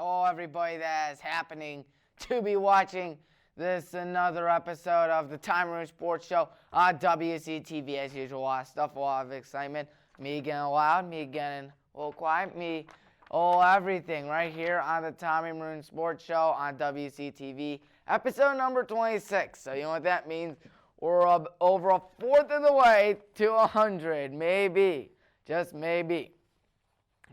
all everybody that is happening to be watching this another episode of the Tommy Maroon Sports Show on WCTV. As usual, a lot of stuff, a lot of excitement. Me getting loud, me getting a little quiet, me everything right here on the Tommy Maroon Sports Show on WCTV, episode number 26. So you know what that means? We're over a fourth of the way to 100, maybe, just maybe.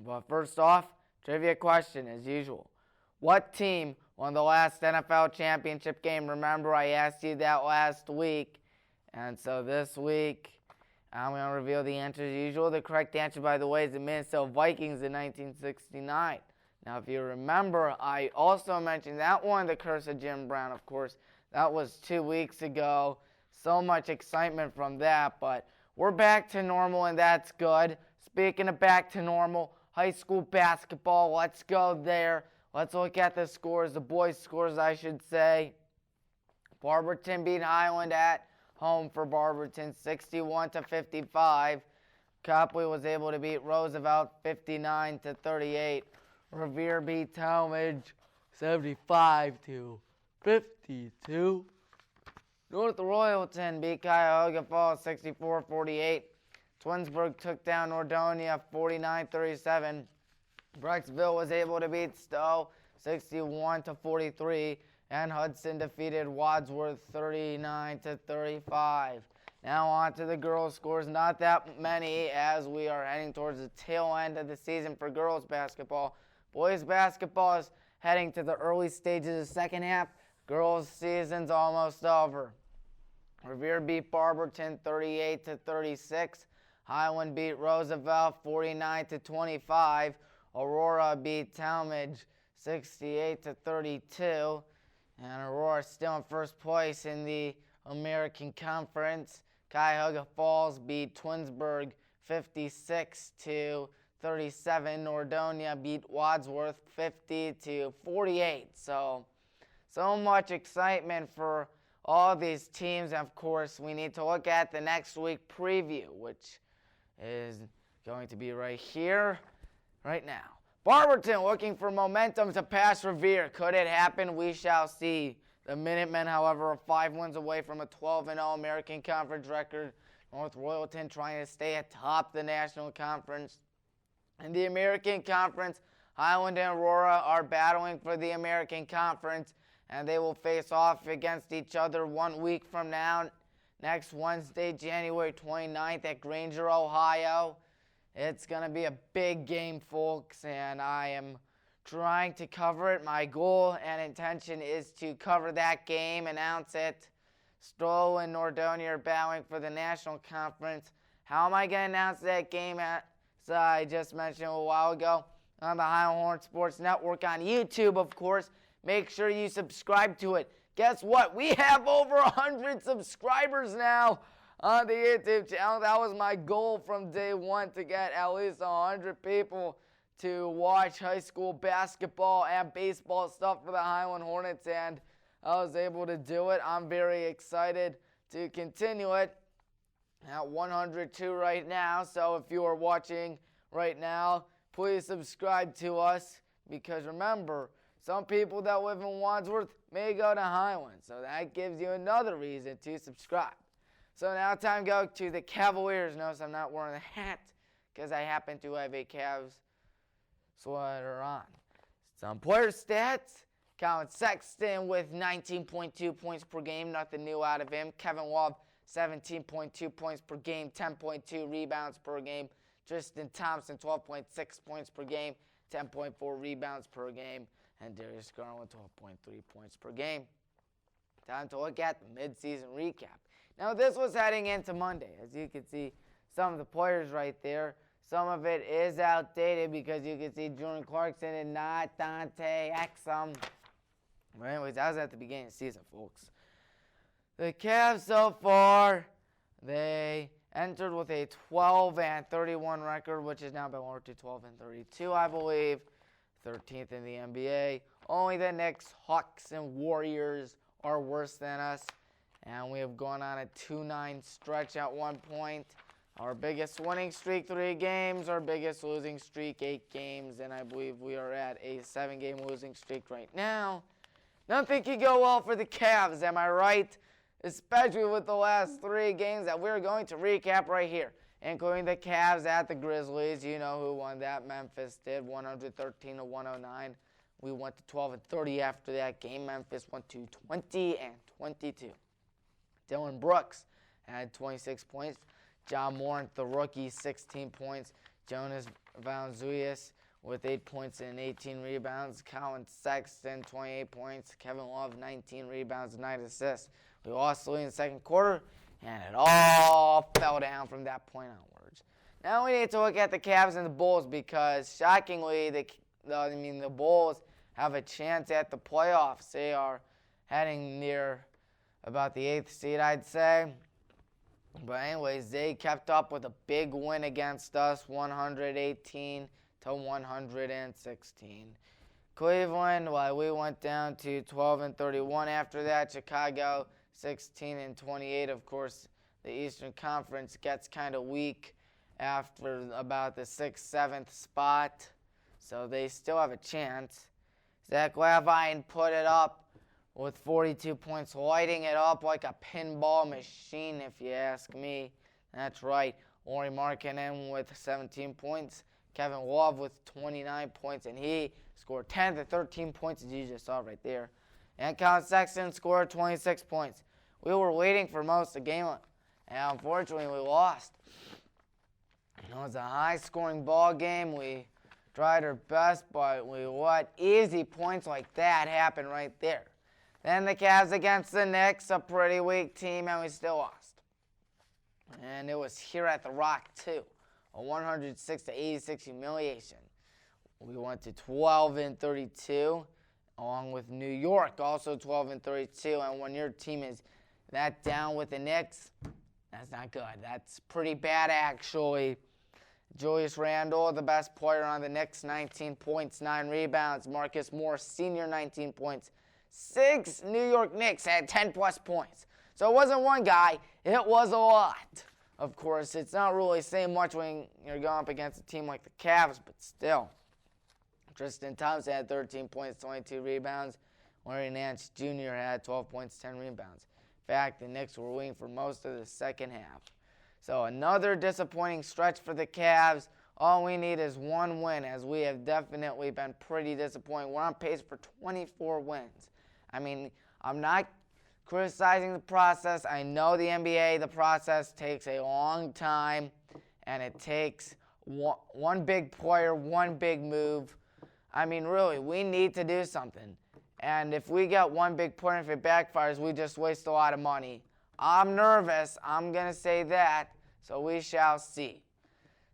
But first off, trivia question as usual. What team won the last NFL championship game? Remember, I asked you that last week. And so this week, I'm going to reveal the answer as usual. The correct answer, by the way, is the Minnesota Vikings in 1969. Now, if you remember, I also mentioned that one, the curse of Jim Brown, of course. That was 2 weeks ago. So much excitement from that, but we're back to normal, and that's good. Speaking of back to normal, high school basketball, let's go there. Let's look at the scores, the boys' scores, I should say. Barberton beat Highland at home for Barberton, 61-55. Copley was able to beat Roosevelt, 59-38. Revere beat Talmadge, 75-52. North Royalton beat Cuyahoga Falls, 64-48. Twinsburg took down Nordonia, 49-37. Brecksville was able to beat Stowe, 61-43. And Hudson defeated Wadsworth, 39-35. Now on to the girls' scores. Not that many as we are heading towards the tail end of the season for girls' basketball. Boys' basketball is heading to the early stages of the second half. Girls' season's almost over. Revere beat Barberton, 38-36. Highland beat Roosevelt, 49-25. Aurora beat Talmadge, 68-32. And Aurora still in first place in the American Conference. Cuyahoga Falls beat Twinsburg, 56-37. Nordonia beat Wadsworth, 50-48. So much excitement for all these teams. Of course, we need to look at the next week preview, which is going to be right here, right now. Barberton looking for momentum to pass Revere. Could it happen? We shall see. The Minutemen, however, are 5 wins away from a 12-0 American Conference record. North Royalton trying to stay atop the National Conference. In the American Conference, Highland and Aurora are battling for the American Conference, and they will face off against each other 1 week from now, next Wednesday, January 29th at Granger, Ohio. It's going to be a big game, folks, and I am trying to cover it. My goal and intention is to cover that game, announce it. Stowe and Nordonia are battling for the National Conference. How am I going to announce that game, as I just mentioned a while ago, on the Highland Sports Network on YouTube, of course. Make sure you subscribe to it. Guess what? We have over 100 subscribers now on the YouTube channel. That was my goal from day one, to get at least 100 people to watch high school basketball and baseball stuff for the Highland Hornets, and I was able to do it. I'm very excited to continue it at 102 right now. So if you are watching right now, please subscribe to us, because remember, some people that live in Wadsworth may go to Highland, so that gives you another reason to subscribe. So now time to go to the Cavaliers. Notice I'm not wearing a hat because I happen to have a Cavs sweater on. Some player stats. Colin Sexton with 19.2 points per game. Nothing new out of him. Kevin Love, 17.2 points per game, 10.2 rebounds per game. Tristan Thompson, 12.6 points per game, 10.4 rebounds per game. And Darius Garland, 12.3 points per game. Time to look at the midseason recap. Now, this was heading into Monday. As you can see, some of the players right there. Some of it is outdated because you can see Jordan Clarkson and not Dante Exum. But anyways, that was at the beginning of the season, folks. The Cavs so far, they entered with a 12-31 record, which has now been lowered to 12-32, I believe. 13th in the NBA. Only the Knicks, Hawks, and Warriors are worse than us. And we have gone on a 2-9 stretch at one point. Our biggest winning streak, 3 games. Our biggest losing streak, 8 games. And I believe we are at a 7-game losing streak right now. Nothing can go well for the Cavs, am I right? Especially with the last 3 games that we're going to recap right here, including the Cavs at the Grizzlies. You know who won that. Memphis did, 113-109. We went to 12-30 after that game. Memphis went to 20-22. Dylan Brooks had 26 points. John Morant, the rookie, 16 points. Jonas Valanciunas with 8 points and 18 rebounds. Colin Sexton, 28 points. Kevin Love, 19 rebounds and 9 assists. We lost the lead in the second quarter, and it all fell down from that point onwards. Now we need to look at the Cavs and the Bulls because, shockingly, the Bulls have a chance at the playoffs. They are heading near about the 8th seed, I'd say. But anyways, they kept up with a big win against us, 118-116. Cleveland, well, we went down to 12-31 after that. Chicago, 16-28. Of course, the Eastern Conference gets kind of weak after about the 6th, 7th spot. So they still have a chance. Zach LaVine put it up with 42 points, lighting it up like a pinball machine, if you ask me. That's right. Lauri Markkanen with 17 points. Kevin Love with 29 points, and he scored 10 to 13 points, as you just saw right there. And Colin Sexton scored 26 points. We were waiting for most of the game, and unfortunately we lost. It was a high-scoring ball game. We tried our best, but we let easy points like that happen right there. Then the Cavs against the Knicks, a pretty weak team, and we still lost. And it was here at the Rock, too. A 106-86 humiliation. We went to 12-32, along with New York, also 12-32. And when your team is that down with the Knicks, that's not good. That's pretty bad, actually. Julius Randle, the best player on the Knicks, 19 points, 9 rebounds. Marcus Morris, senior, 19 points. 6 New York Knicks had 10-plus points. So it wasn't one guy. It was a lot. Of course, it's not really saying much when you're going up against a team like the Cavs, but still. Tristan Thompson had 13 points, 22 rebounds. Larry Nance Jr. had 12 points, 10 rebounds. In fact, the Knicks were winning for most of the second half. So another disappointing stretch for the Cavs. All we need is one win, as we have definitely been pretty disappointing. We're on pace for 24 wins. I mean, I'm not criticizing the process. I know the NBA, the process takes a long time, and it takes one big player, one big move. I mean, really, we need to do something. And if we get one big player, if it backfires, we just waste a lot of money. I'm nervous. I'm going to say that, so we shall see.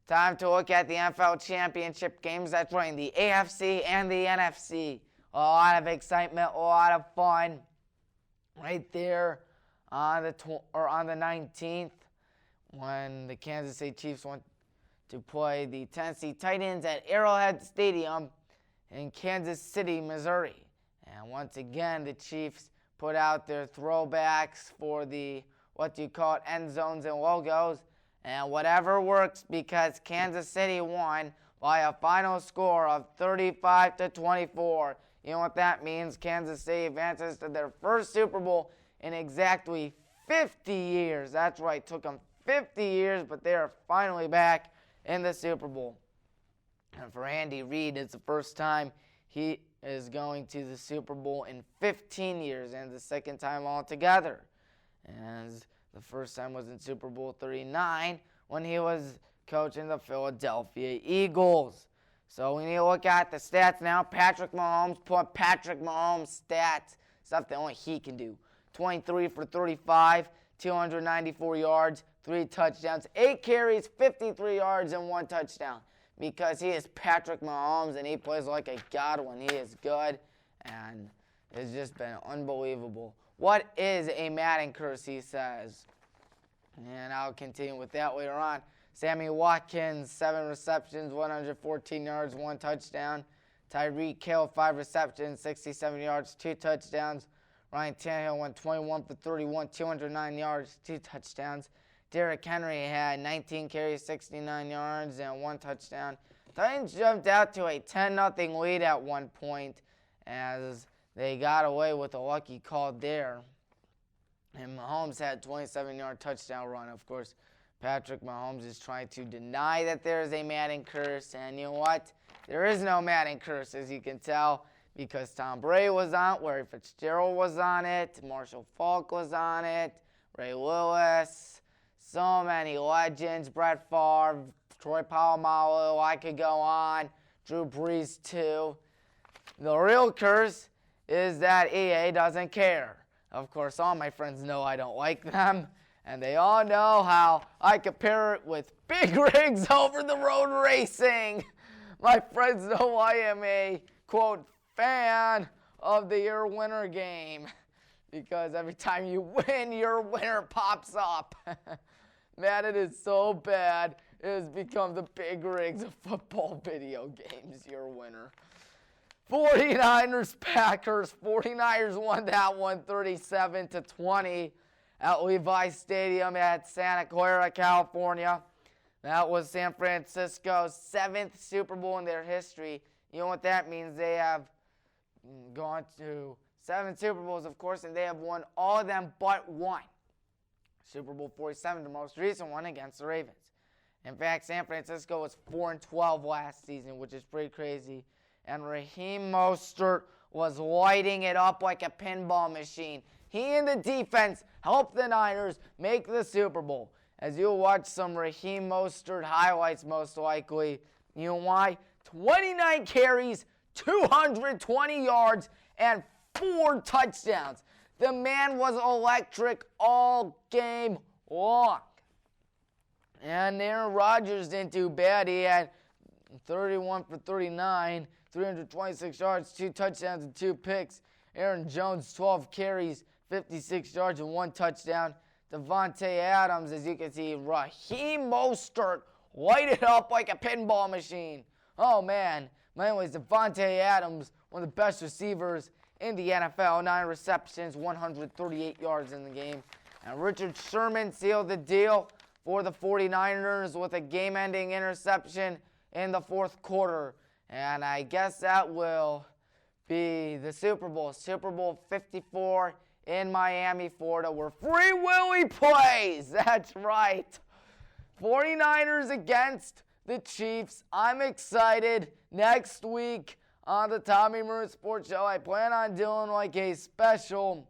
Time to look at the NFL championship games. That's right, the AFC and the NFC. A lot of excitement, a lot of fun. Right there on the 19th, when the Kansas City Chiefs went to play the Tennessee Titans at Arrowhead Stadium in Kansas City, Missouri. And once again, the Chiefs put out their throwbacks for the, end zones and logos. And whatever works, because Kansas City won by a final score of 35-24. You know what that means? Kansas City advances to their first Super Bowl in exactly 50 years. That's right, it took them 50 years, but they are finally back in the Super Bowl. And for Andy Reid, it's the first time he is going to the Super Bowl in 15 years, and the second time altogether. And the first time was in Super Bowl 39 when he was coaching the Philadelphia Eagles. So we need to look at the stats now. Patrick Mahomes, stats, stuff that only he can do. 23 for 35, 294 yards, 3 touchdowns, 8 carries, 53 yards, and 1 touchdown. Because he is Patrick Mahomes, and he plays like a god when he is good, and it's just been unbelievable. What is a Madden curse, he says. And I'll continue with that later on. Sammy Watkins, 7 receptions, 114 yards, 1 touchdown. Tyreek Hill, 5 receptions, 67 yards, 2 touchdowns. Ryan Tannehill went 21 for 31, 209 yards, 2 touchdowns. Derrick Henry had 19 carries, 69 yards, and 1 touchdown. Titans jumped out to a 10-0 lead at one point as they got away with a lucky call there. And Mahomes had a 27-yard touchdown run. Of course, Patrick Mahomes is trying to deny that there is a Madden curse. And you know what? There is no Madden curse, as you can tell, because Tom Brady was on it, Larry Fitzgerald was on it, Marshall Faulk was on it, Ray Lewis, so many legends, Brett Favre, Troy Polamalu, I could go on, Drew Brees too. The real curse is that EA doesn't care. Of course, all my friends know I don't like them, and they all know how I compare it with big rigs over the road racing. My friends know I am a, quote, fan of the Your Winner game, because every time you win, your winner pops up. Man, it is so bad. It has become the big rigs of football video games, Your Winner. 49ers, Packers. 49ers won that one 37-20 at Levi's Stadium at Santa Clara, California. That was San Francisco's 7th Super Bowl in their history. You know what that means? They have gone to 7 Super Bowls, of course, and they have won all of them but one. Super Bowl 47, the most recent one, against the Ravens. In fact, San Francisco was 4-12 last season, which is pretty crazy. And Raheem Mostert was lighting it up like a pinball machine. He and the defense helped the Niners make the Super Bowl. As you'll watch some Raheem Mostert highlights, most likely. You know why? 29 carries, 220 yards, and 4 touchdowns. The man was electric all game long. And Aaron Rodgers didn't do bad. He had 31 for 39, 326 yards, 2 touchdowns, and 2 picks. Aaron Jones, 12 carries, 56 yards, and 1 touchdown. Devontae Adams, as you can see, Raheem Mostert lighted up like a pinball machine. Oh, man. But anyways, Devontae Adams, one of the best receivers in the NFL. 9 receptions, 138 yards in the game. And Richard Sherman sealed the deal for the 49ers with a game-ending interception in the 4th quarter. And I guess that will be the Super Bowl. Super Bowl 54 in Miami, Florida, where Free Willy plays. That's right. 49ers against the Chiefs. I'm excited. Next week on the Tommy Maroon Sports Show, I plan on doing like a special,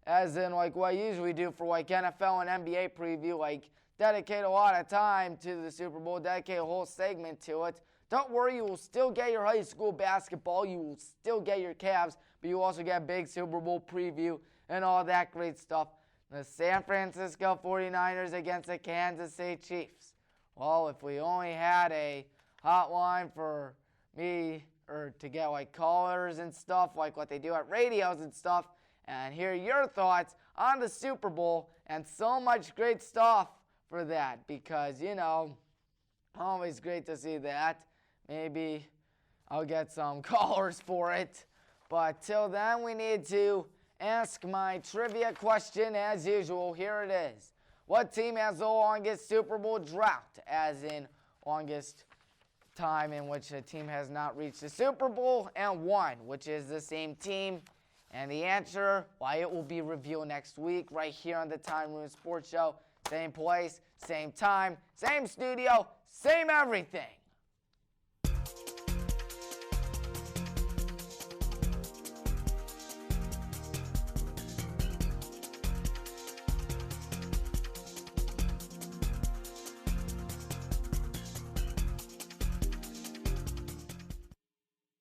as in like what I usually do for like NFL and NBA preview, like dedicate a lot of time to the Super Bowl, dedicate a whole segment to it. Don't worry, you will still get your high school basketball, you will still get your Cavs, but you also get a big Super Bowl preview and all that great stuff. The San Francisco 49ers against the Kansas City Chiefs. Well, if we only had a hotline for me, or to get like callers and stuff, like what they do at radios and stuff, and hear your thoughts on the Super Bowl, and so much great stuff for that, because, you know, always great to see that. Maybe I'll get some callers for it. But till then, we need to ask my trivia question as usual. Here it is. What team has the longest Super Bowl drought, as in longest time in which a team has not reached the Super Bowl and won, which is the same team? And the answer, why, it will be revealed next week right here on the Tommy Maroon Sports Show. Same place, same time, same studio, same everything.